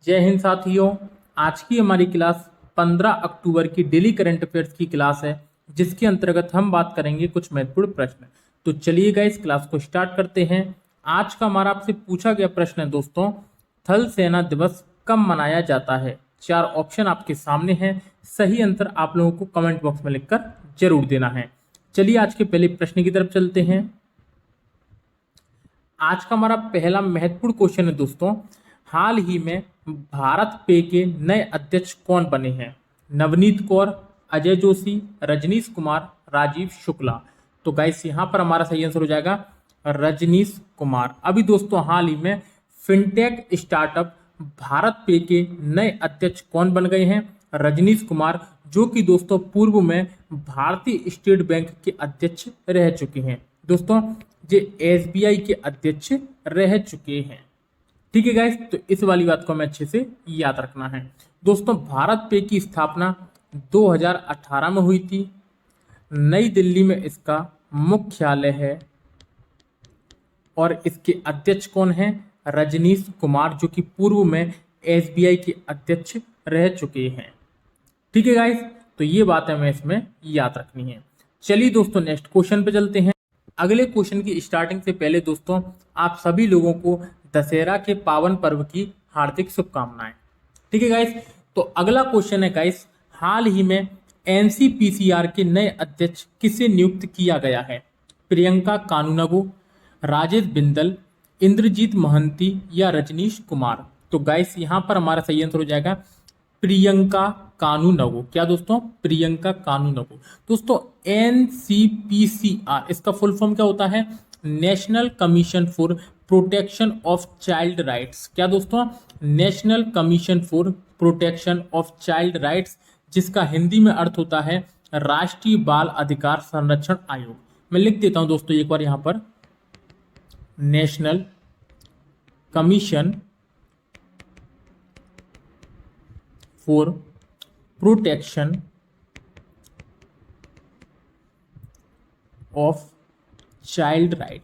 जय हिंद साथियों। आज की हमारी क्लास 15 अक्टूबर की डेली करंट अफेयर्स की क्लास है, जिसके अंतर्गत हम बात करेंगे कुछ महत्वपूर्ण प्रश्न। तो चलिएगा इस क्लास को स्टार्ट करते हैं। आज का हमारा आपसे पूछा गया प्रश्न है दोस्तों, थल सेना दिवस कब मनाया जाता है। चार ऑप्शन आपके सामने हैं, सही आंसर आप लोगों को कमेंट बॉक्स में लिखकर जरूर देना है। चलिए आज के पहले प्रश्न की तरफ चलते हैं। आज का हमारा पहला महत्वपूर्ण क्वेश्चन है दोस्तों, हाल ही में भारत पे के नए अध्यक्ष कौन बने हैं। नवनीत कौर, अजय जोशी, रजनीश कुमार, राजीव शुक्ला। तो गाइस यहाँ पर हमारा सही आंसर हो जाएगा रजनीश कुमार। अभी दोस्तों हाल ही में फिनटेक स्टार्टअप भारत पे के नए अध्यक्ष कौन बन गए हैं, रजनीश कुमार, जो कि दोस्तों पूर्व में भारतीय स्टेट बैंक के अध्यक्ष रह चुके हैं। दोस्तों ये एसबीआई के अध्यक्ष रह चुके हैं। ठीक है गाइस, तो इस वाली बात को हमें अच्छे से याद रखना है। दोस्तों भारत पे की स्थापना 2018 में हुई थी। नई दिल्ली में इसका मुख्यालय है और इसके अध्यक्ष कौन है, रजनीश कुमार, जो कि पूर्व में एसबीआई के अध्यक्ष रह चुके हैं। ठीक है गाइस, तो ये बात हमें इसमें याद रखनी है। चलिए दोस्तों नेक्स्ट क्वेश्चन पे चलते हैं। अगले क्वेश्चन की स्टार्टिंग से पहले दोस्तों आप सभी लोगों को दशहरा के पावन पर्व की हार्दिक शुभकामनाएं। ठीक है गाइस, तो अगला क्वेश्चन है गाइस, हाल ही में एनसीपीसीआर के नए अध्यक्ष किसे नियुक्त किया गया है। प्रियंका कानूनगो, राजेश बिंदल, इंद्रजीत महंती या रजनीश कुमार। तो गाइस यहाँ पर हमारा सही आंसर हो जाएगा प्रियंका कानूनगो। क्या दोस्तों, प्रियंका कानूनगो। दोस्तों एनसीपीसीआर इसका फुल फॉर्म क्या होता है, national commission for protection of child rights. क्या दोस्तों, national commission for protection of child rights, जिसका हिंदी में अर्थ होता है राष्ट्रीय बाल अधिकार संरक्षण आयोग। मैं लिख देता हूं दोस्तों एक बार यहां पर, national commission for protection of child right.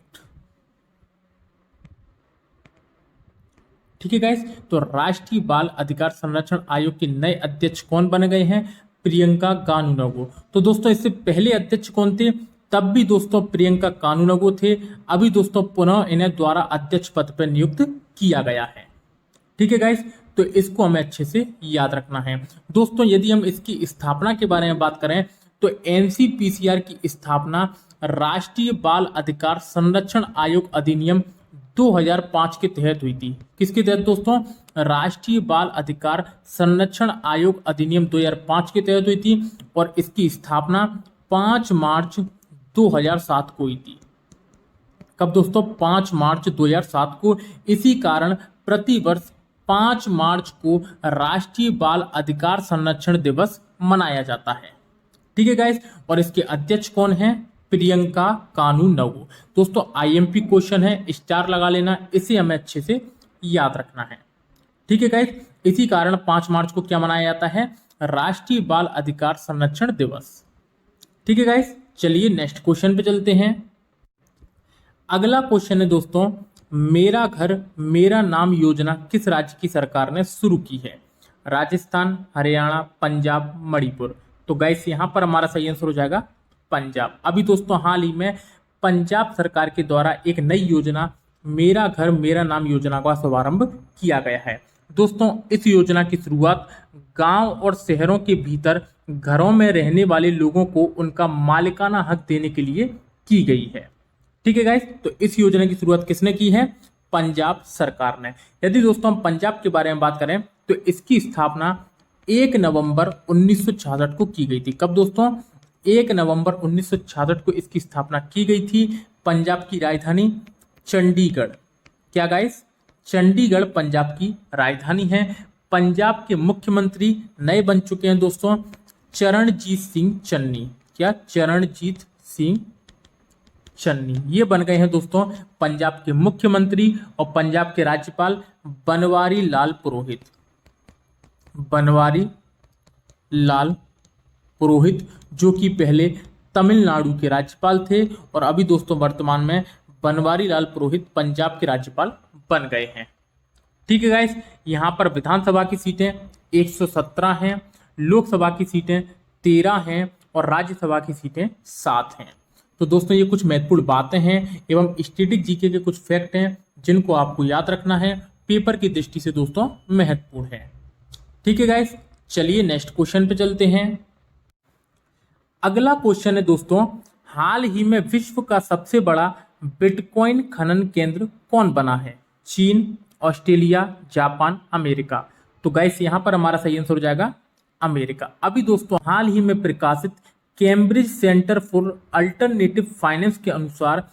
ठीक है गाइस, तो राष्ट्रीय बाल अधिकार संरक्षण आयोग के नए अध्यक्ष कौन बन गए हैं, प्रियंका कानूनगो। तो दोस्तों इससे पहले अध्यक्ष कौन थे, तब भी दोस्तों प्रियंका कानूनगो थे। अभी दोस्तों पुनः इन्हें द्वारा अध्यक्ष पद पर नियुक्त किया गया है। ठीक है गाइस, तो इसको हमें अच्छे से याद रखना है। दोस्तों यदि हम इसकी स्थापना के बारे में बात करें तो एनसीपीसीआर की स्थापना राष्ट्रीय बाल अधिकार संरक्षण आयोग अधिनियम 2005 के तहत हुई थी। किसके तहत दोस्तों, राष्ट्रीय बाल अधिकार संरक्षण आयोग अधिनियम 2005 के तहत हुई थी और इसकी स्थापना 5 मार्च 2007 को हुई थी। कब दोस्तों, 5 मार्च 2007 को। इसी कारण प्रतिवर्ष 5 मार्च को राष्ट्रीय बाल अधिकार संरक्षण दिवस मनाया जाता है। ठीक है गाइस, और इसके अध्यक्ष कौन है, प्रियंका कानूनगो। दोस्तों आईएमपी क्वेश्चन है, स्टार लगा लेना, इसे हमें अच्छे से याद रखना है। ठीक है गाइस, इसी कारण 5 मार्च को क्या मनाया जाता है, राष्ट्रीय बाल अधिकार संरक्षण दिवस। ठीक है गाइस, चलिए नेक्स्ट क्वेश्चन पे चलते हैं। अगला क्वेश्चन है दोस्तों, मेरा घर मेरा नाम योजना किस राज्य की सरकार ने शुरू की है। राजस्थान, हरियाणा, पंजाब, मणिपुर। तो गाइस यहाँ पर हमारा सही आंसर हो जाएगा पंजाब। अभी दोस्तों हाल ही में पंजाब सरकार के द्वारा एक नई योजना मेरा घर मेरा नाम योजना का शुभारंभ किया गया है। दोस्तों इस योजना की शुरुआत गांव और शहरों के भीतर घरों में रहने वाले लोगों को उनका मालिकाना हक देने के लिए की गई है। ठीक है गाइस, तो इस योजना की शुरुआत किसने की है, पंजाब सरकार ने। यदि दोस्तों हम पंजाब के बारे में बात करें तो इसकी स्थापना 1 नवंबर 1966 को की गई थी। कब दोस्तों, 1 नवंबर 1966 को इसकी स्थापना की गई थी। पंजाब की राजधानी चंडीगढ़। क्या गाइस, चंडीगढ़ पंजाब की राजधानी है। पंजाब के मुख्यमंत्री नए बन चुके हैं दोस्तों, चरणजीत सिंह चन्नी। क्या, चरणजीत सिंह चन्नी, ये बन गए हैं दोस्तों पंजाब के मुख्यमंत्री। और पंजाब के राज्यपाल बनवारी लाल पुरोहित, बनवारी लाल पुरोहित, जो कि पहले तमिलनाडु के राज्यपाल थे और अभी दोस्तों वर्तमान में बनवारी लाल पुरोहित पंजाब के राज्यपाल बन गए हैं। ठीक है गाइस, यहाँ पर विधानसभा की सीटें 117 हैं, लोकसभा की सीटें 13 हैं और राज्यसभा की सीटें 7 हैं। तो दोस्तों ये कुछ महत्वपूर्ण बातें हैं एवं स्टैटिक जीके के कुछ फैक्ट हैं जिनको आपको याद रखना है, पेपर की दृष्टि से दोस्तों महत्वपूर्ण है। ठीक है गाइस, चलिए नेक्स्ट क्वेश्चन पे चलते हैं। अगला क्वेश्चन है दोस्तों, हाल ही में विश्व का सबसे बड़ा बिटकॉइन खनन केंद्र कौन बना है? चीन, ऑस्ट्रेलिया, जापान, अमेरिका। तो गाइस यहाँ पर हमारा सही आंसर हो जाएगा अमेरिका। अभी दोस्तों हाल ही में प्रकाशित Cambridge centre for alternative finance के अनुसार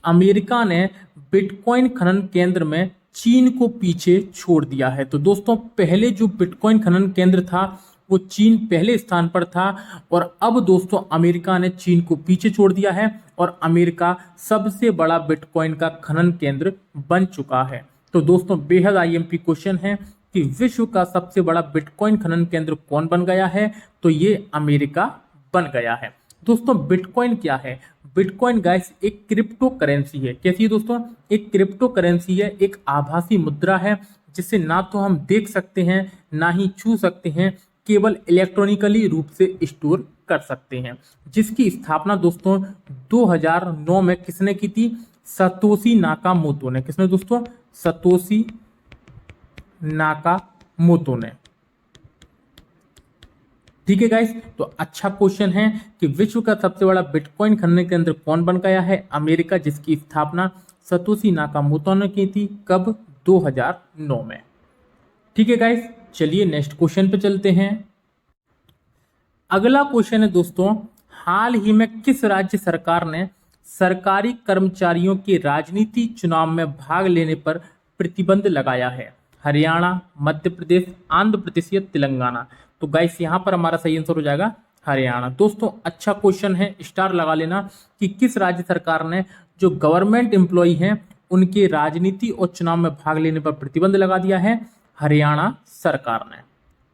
अमेरिका ने बिटकॉइन खनन केंद्र में चीन को पीछे छोड़ दिया है। तो दोस्तों पहले जो बिटकॉइन खनन केंद्र था वो चीन पहले स्थान पर था और अब दोस्तों अमेरिका ने चीन को पीछे छोड़ दिया है और अमेरिका सबसे बड़ा बिटकॉइन का खनन केंद्र बन चुका है। तो दोस्तों बेहद आईएमपी क्वेश्चन है कि विश्व का सबसे बड़ा बिटकॉइन खनन केंद्र कौन बन गया है? तो ये अमेरिका बन गया है। दोस्तों बिटकॉइन क्या है? बिटकॉइन गाइस एक क्रिप्टो करेंसी है। कैसी है दोस्तों? एक क्रिप्टो करेंसी है, एक आभासी मुद्रा है जिसे ना तो हम देख सकते हैं ना ही छू सकते हैं, केवल इलेक्ट्रॉनिकली रूप से स्टोर कर सकते हैं, जिसकी स्थापना दोस्तों 2009 में किसने की थी? सतोशी नाकामोटो ने। किसने दोस्तों? सतोशी नाकामोटो ने। ठीक है गाइस, तो अच्छा क्वेश्चन है कि विश्व का सबसे बड़ा बिटकॉइन खनन केंद्र कौन बन गया है? अमेरिका, जिसकी स्थापना सतोशी नाकामोटो ने की थी। कब? 2009 में। ठीक है गाइस, चलिए नेक्स्ट क्वेश्चन पे चलते हैं। अगला क्वेश्चन है दोस्तों, हाल ही में किस राज्य सरकार ने सरकारी कर्मचारियों के राजनीति चुनाव में भाग लेने पर प्रतिबंध लगाया है? हरियाणा, मध्य प्रदेश, आंध्र प्रदेश या तेलंगाना। तो गाइस यहाँ पर हमारा सही आंसर हो जाएगा हरियाणा। दोस्तों अच्छा क्वेश्चन है, स्टार लगा लेना कि किस राज्य सरकार ने जो गवर्नमेंट एम्प्लॉई हैं उनके राजनीति और चुनाव में भाग लेने पर प्रतिबंध लगा दिया है? हरियाणा सरकार ने।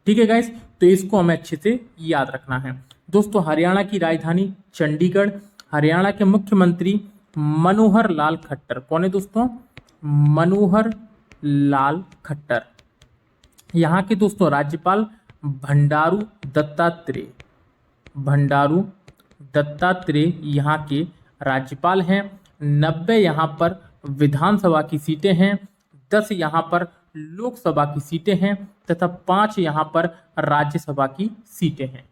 ठीक है गाइस, तो इसको हमें अच्छे से याद रखना है। दोस्तों हरियाणा की राजधानी चंडीगढ़। हरियाणा के मुख्यमंत्री मनोहर लाल खट्टर। कौन है दोस्तों? मनोहर लाल खट्टर। यहाँ के दोस्तों राज्यपाल भंडारू दत्तात्रेय। भंडारू दत्तात्रेय यहाँ के राज्यपाल हैं। 90 यहाँ पर विधानसभा की सीटें हैं, 10 यहाँ पर लोकसभा की सीटें हैं तथा 5 यहाँ पर राज्यसभा की सीटें हैं।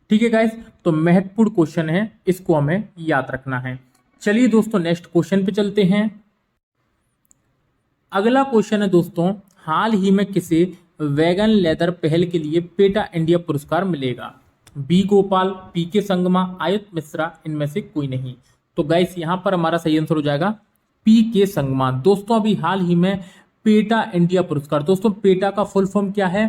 ठीक है गाइस, तो महत्वपूर्ण क्वेश्चन है, इसको हमें याद रखना है। चलिए दोस्तों नेक्स्ट क्वेश्चन पे चलते हैं। अगला क्वेश्चन है दोस्तों, हाल ही में किसे वैगन लेदर पहल के लिए पेटा इंडिया पुरस्कार मिलेगा? बी गोपाल, पी के संगमा, आयुत मिश्रा, इनमें से कोई नहीं। तो गाइस यहाँ पर हमारा सही आंसर हो जाएगा पी के संगमा। दोस्तों अभी हाल ही में पेटा इंडिया पुरस्कार, दोस्तों पेटा का फुल फॉर्म क्या है?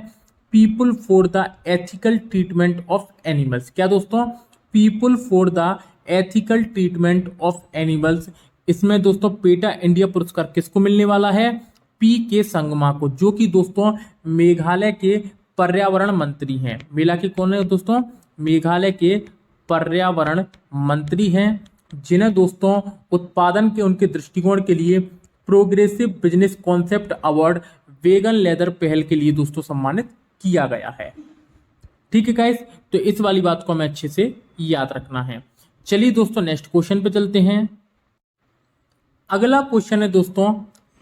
People for the ethical treatment of animals. क्या दोस्तों? People for the ethical treatment of animals. इसमें दोस्तों पेटा इंडिया पुरस्कार किसको मिलने वाला है? पी के संगमा को, जो कि दोस्तों मेघालय के पर्यावरण मंत्री हैं। मेला के कौन है दोस्तों? मेघालय के पर्यावरण मंत्री हैं, जिन्हें दोस्तों उत्पादन के उनके दृष्टिकोण के लिए progressive business concept award vegan leather पहल के लिए दोस्तों सम्मानित किया गया है। ठीक है गाइस, तो इस वाली बात को हमें अच्छे से याद रखना है। चलिए दोस्तों नेक्स्ट क्वेश्चन पे चलते हैं। अगला क्वेश्चन है दोस्तों,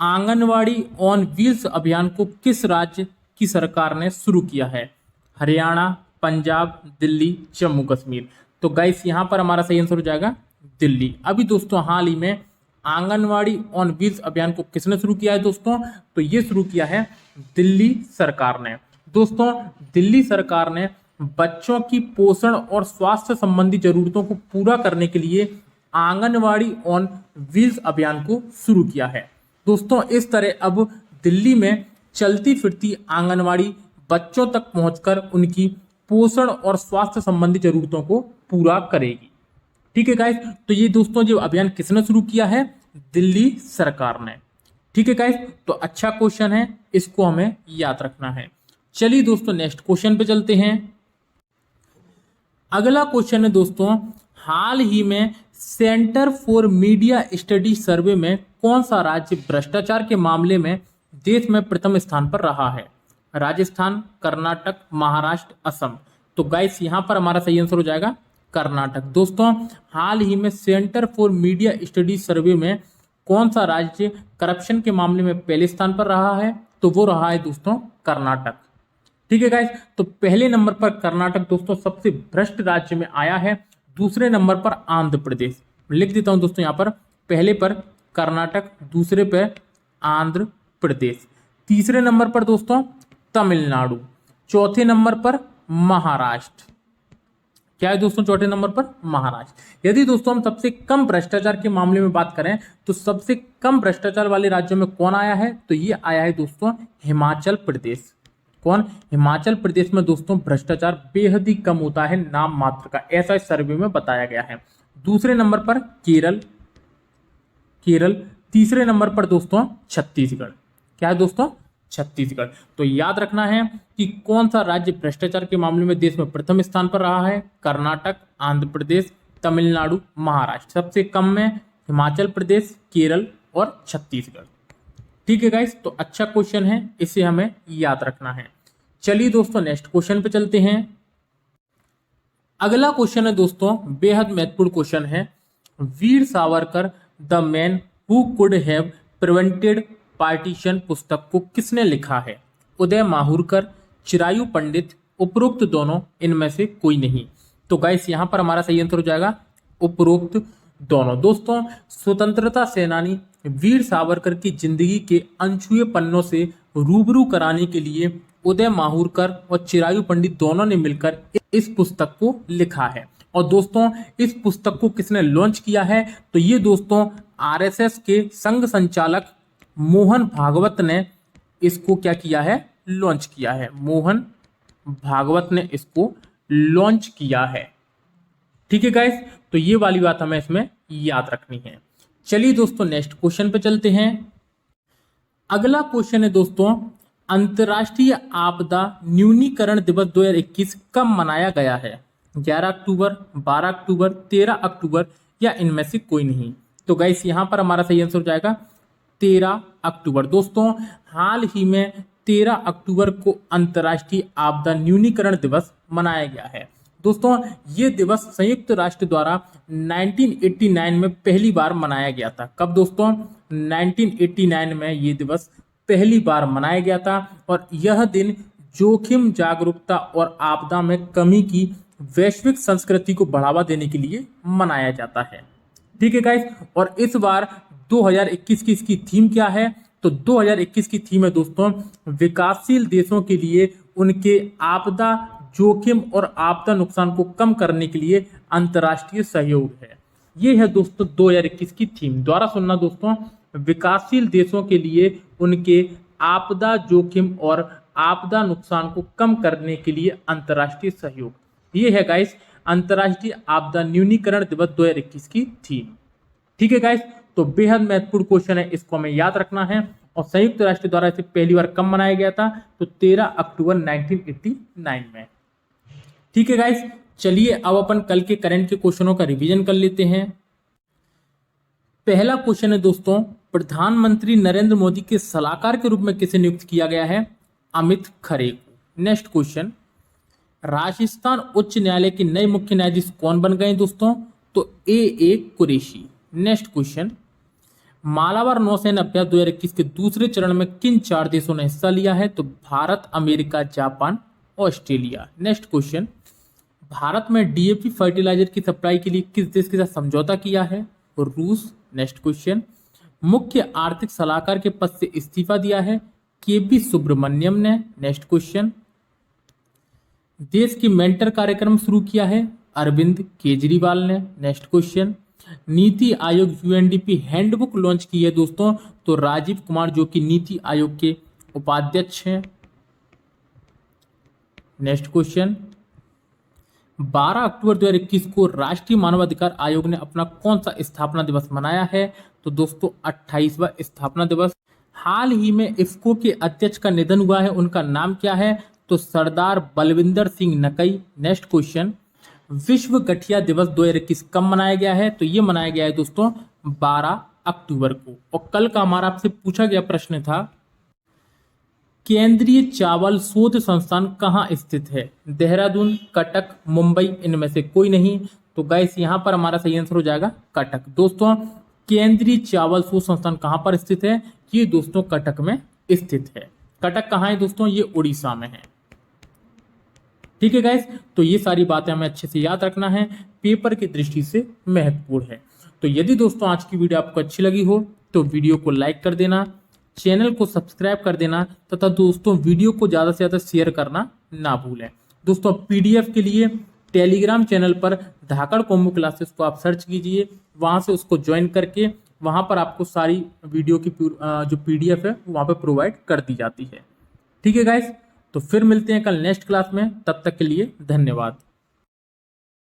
आंगनवाड़ी ऑन व्हील्स अभियान को किस राज्य की सरकार ने शुरू किया है? हरियाणा, पंजाब, दिल्ली, जम्मू कश्मीर। तो गाइस यहाँ पर हमारा सही आंसर हो जाएगा दिल्ली। अभी दोस्तों हाल ही में आंगनवाड़ी ऑन व्हील्स अभियान को किसने शुरू किया है दोस्तों? तो ये शुरू किया है दिल्ली सरकार ने। दोस्तों दिल्ली सरकार ने बच्चों की पोषण और स्वास्थ्य संबंधी जरूरतों को पूरा करने के लिए आंगनवाड़ी ऑन व्हील्स अभियान को शुरू किया है। दोस्तों इस तरह अब दिल्ली में चलती फिरती आंगनवाड़ी बच्चों तक पहुंचकर उनकी पोषण और स्वास्थ्य संबंधी जरूरतों को पूरा करेगी। ठीक है गाइस, तो ये दोस्तों जो अभियान किसने शुरू किया है? दिल्ली सरकार ने। ठीक है गाइस, तो अच्छा क्वेश्चन है, इसको हमें याद रखना है। चलिए दोस्तों नेक्स्ट क्वेश्चन पे चलते हैं। अगला क्वेश्चन है दोस्तों, हाल ही में सेंटर फॉर मीडिया स्टडी सर्वे में कौन सा राज्य भ्रष्टाचार के मामले में देश में प्रथम स्थान पर रहा है? राजस्थान, कर्नाटक, महाराष्ट्र, असम। तो गाइस यहाँ पर हमारा सही आंसर हो जाएगा कर्नाटक। दोस्तों हाल ही में सेंटर फॉर मीडिया स्टडीज सर्वे में कौन सा राज्य करप्शन के मामले में पहले स्थान पर रहा है? तो वो रहा है दोस्तों कर्नाटक। ठीक है गाइस, तो पहले नंबर पर कर्नाटक दोस्तों सबसे भ्रष्ट राज्य में आया है। दूसरे नंबर पर आंध्र प्रदेश, लिख देता हूं दोस्तों यहाँ पर, पहले पर कर्नाटक, दूसरे पर आंध्र प्रदेश, तीसरे नंबर पर दोस्तों तमिलनाडु, चौथे नंबर पर महाराष्ट्र। क्या है दोस्तों चौथे नंबर पर? महाराष्ट्र। यदि दोस्तों हम सबसे कम भ्रष्टाचार के मामले में बात करें तो सबसे कम भ्रष्टाचार वाले राज्यों में कौन आया है? तो ये आया है दोस्तों हिमाचल प्रदेश। कौन? हिमाचल प्रदेश में दोस्तों भ्रष्टाचार बेहद ही कम होता है, नाम मात्र का, ऐसा इस सर्वे में बताया गया है। दूसरे नंबर पर केरल, तीसरे नंबर पर दोस्तों छत्तीसगढ़। क्या है दोस्तों? छत्तीसगढ़। तो याद रखना है कि कौन सा राज्य भ्रष्टाचार के मामले में देश में प्रथम स्थान पर रहा है? कर्नाटक, आंध्र प्रदेश, तमिलनाडु, महाराष्ट्र। सबसे कम में हिमाचल प्रदेश, केरल और छत्तीसगढ़। ठीक है गाइस, तो अच्छा क्वेश्चन है, इसे हमें याद रखना है। चलिए दोस्तों नेक्स्ट क्वेश्चन पे चलते हैं। अगला क्वेश्चन है दोस्तों बेहद महत्वपूर्ण क्वेश्चन है। Veer Savarkar the man who could have prevented partition पुस्तक को किसने लिखा है? उदय माहुरकर, चिरायु पंडित, उपरोक्त दोनों, इनमें से कोई नहीं। तो गाइस यहां पर हमारा सही आंसर हो जाएगा उपरोक्त दोनों। दोस्तों स्वतंत्रता सेनानी वीर सावरकर की जिंदगी के अनछुए पन्नों से रूबरू कराने के लिए उदय माहुरकर और चिरायु पंडित दोनों ने मिलकर इस पुस्तक को लिखा है। और दोस्तों इस पुस्तक को किसने लॉन्च किया है? तो ये दोस्तों आरएसएस के संघ संचालक मोहन भागवत ने इसको क्या किया है? लॉन्च किया है। मोहन भागवत ने इसको लॉन्च किया है। ठीक है गाइस, तो ये वाली बात हमें इसमें याद रखनी है। चलिए दोस्तों नेक्स्ट क्वेश्चन पे चलते हैं। अगला क्वेश्चन है दोस्तों अंतर्राष्ट्रीय आपदा न्यूनीकरण दिवस 2021 कब मनाया गया है? 11 अक्टूबर, 12 अक्टूबर, 13 अक्टूबर या इनमें से कोई नहीं। तो गाइस यहां पर हमारा सही आंसर हो जाएगा 13 अक्टूबर। दोस्तों हाल ही में 13 अक्टूबर को अंतर्राष्ट्रीय आपदा न्यूनीकरण दिवस मनाया गया है। दोस्तों ये दिवस संयुक्त राष्ट्र द्वारा 1989 में पहली बार मनाया गया था। कब दोस्तों? 1989 में ये दिवस पहली बार मनाया गया था। और यह दिन जोखिम जागरूकता और आपदा में कमी की वैश्विक संस्कृति को बढ़ावा देने के लिए मनाया जाता है। ठीक है गाइस, और इस बार 2021 की इसकी थीम क्या है? तो 2021 की थीम है दोस्तों विकासशील देशों के लिए उनके आपदा जोखिम और आपदा नुकसान को कम करने के लिए अंतर्राष्ट्रीय सहयोग है। ये है दोस्तों 2021 की थीम। दोबारा सुनना दोस्तों, विकासशील देशों के लिए उनके आपदा जोखिम और आपदा नुकसान को कम करने के लिए अंतर्राष्ट्रीय सहयोग। ये है गाइस अंतर्राष्ट्रीय आपदा न्यूनीकरण दिवस 2021 की थीम। ठीक है गाइस, तो बेहद महत्वपूर्ण क्वेश्चन है, इसको हमें याद रखना है। और संयुक्त राष्ट्र द्वारा इसे पहली बार कब मनाया गया था? तो 13 अक्टूबर 1989 में। ठीक है गाइस, चलिए अब अपन कल के करंट के क्वेश्चनों का रिवीजन कर लेते हैं। पहला क्वेश्चन है दोस्तों प्रधानमंत्री नरेंद्र मोदी के सलाहकार के रूप में किसे नियुक्त किया गया है? अमित खरे को। नेक्स्ट क्वेश्चन राजस्थान उच्च न्यायालय के नए मुख्य न्यायाधीश कौन बन गए दोस्तों? तो ए कुरैशी। नेक्स्ट क्वेश्चन मालाबार नौसेना अभ्यास 2021 के दूसरे चरण में किन 4 देशों ने हिस्सा लिया है? तो Bharat, America, Japan, Australia. Next question Bharat में डीएपी फर्टिलाइजर की सप्लाई के लिए किस देश के साथ समझौता किया है? रूस। नेक्स्ट क्वेश्चन मुख्य आर्थिक सलाहकार के पद से इस्तीफा दिया है केपी सुब्रमण्यम ने। नेक्स्ट क्वेश्चन देश की मेंटर कार्यक्रम शुरू किया है अरविंद केजरीवाल ने। Next question NITI Aayog UNDP handbook launch की है दोस्तों, तो राजीव कुमार जो कि नीति आयोग के उपाध्यक्ष हैं। नेक्स्ट क्वेश्चन 12 अक्टूबर 2021 को राष्ट्रीय मानवाधिकार आयोग ने अपना कौन सा स्थापना दिवस मनाया है? तो दोस्तों 28वां स्थापना दिवस। हाल ही में इफ्को के अध्यक्ष का निधन हुआ है, उनका नाम क्या है? तो सरदार बलविंदर सिंह नकई। नेक्स्ट क्वेश्चन विश्व गठिया दिवस 2021 कब मनाया गया है? तो ये मनाया गया है दोस्तों 12 अक्टूबर को। और कल का हमारा आपसे पूछा गया प्रश्न था केंद्रीय चावल शोध संस्थान कहाँ स्थित है? देहरादून, कटक, मुंबई, इनमें से कोई नहीं। तो गाइस यहाँ पर हमारा सही आंसर हो जाएगा कटक। दोस्तों केंद्रीय चावल शोध संस्थान कहाँ पर स्थित है? ये दोस्तों कटक में स्थित है। कटक कहाँ है दोस्तों? ये उड़ीसा में है। ठीक है गाइस, तो ये सारी बातें हमें अच्छे से याद रखना है, पेपर की दृष्टि से महत्वपूर्ण है। तो यदि दोस्तों आज की वीडियो आपको अच्छी लगी हो तो वीडियो को लाइक कर देना, चैनल को सब्सक्राइब कर देना तथा दोस्तों वीडियो को ज़्यादा से ज़्यादा शेयर करना ना भूलें। दोस्तों पीडीएफ के लिए टेलीग्राम चैनल पर धाकड़ कॉम्बो क्लासेस को आप सर्च कीजिए, वहाँ से उसको ज्वाइन करके वहाँ पर आपको सारी वीडियो की जो पीडीएफ है वहाँ पर प्रोवाइड कर दी जाती है। ठीक है गाइस, तो फिर मिलते हैं कल नेक्स्ट क्लास में, तब तक के लिए धन्यवाद।